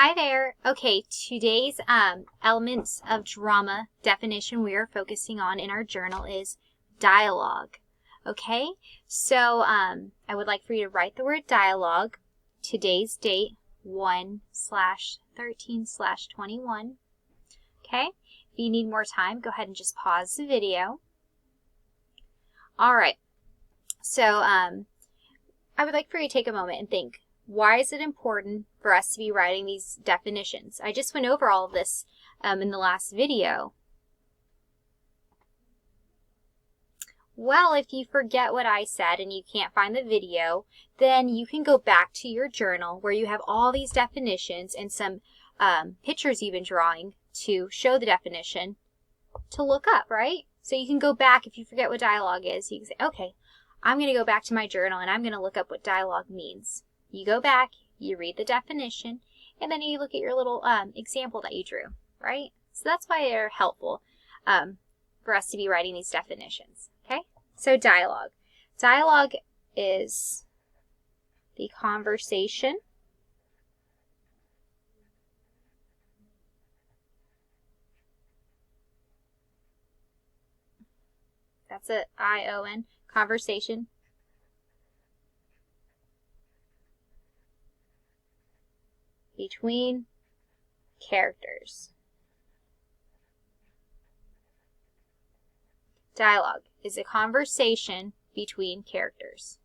Hi there. Okay, today's elements of drama definition we are focusing on in our journal is dialogue. Okay, so I would like for you to write the word dialogue, today's date 1/13/21. Okay, if you need more time, go ahead and just pause the video. All right, so I would like for you to take a moment and think, why is it important for us to be writing these definitions? I just went over all of this in the last video. Well, if you forget what I said and you can't find the video, then you can go back to your journal where you have all these definitions and some pictures you've been drawing to show the definition to look up, right? So you can go back if you forget what dialogue is. You can say, okay, I'm going to go back to my journal and I'm going to look up what dialogue means. You go back, you read the definition, and then you look at your little example that you drew, right? So that's why they're helpful for us to be writing these definitions, okay? So dialogue. Dialogue is the conversation that's a I-O-N, conversation between characters. Dialogue is a conversation between characters.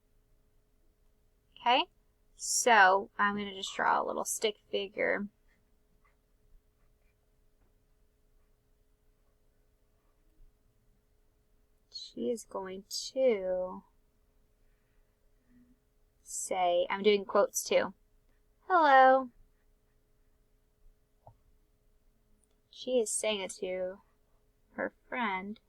Okay, so I'm going to just draw a little stick figure. She is going to say, I'm doing quotes too, hello. She is saying it to her friend.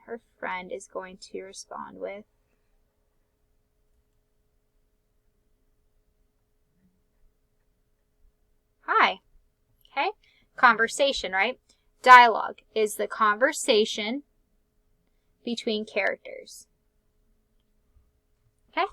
Her friend is going to respond with, hi. Okay, conversation, right? Dialogue is the conversation between characters. Okay?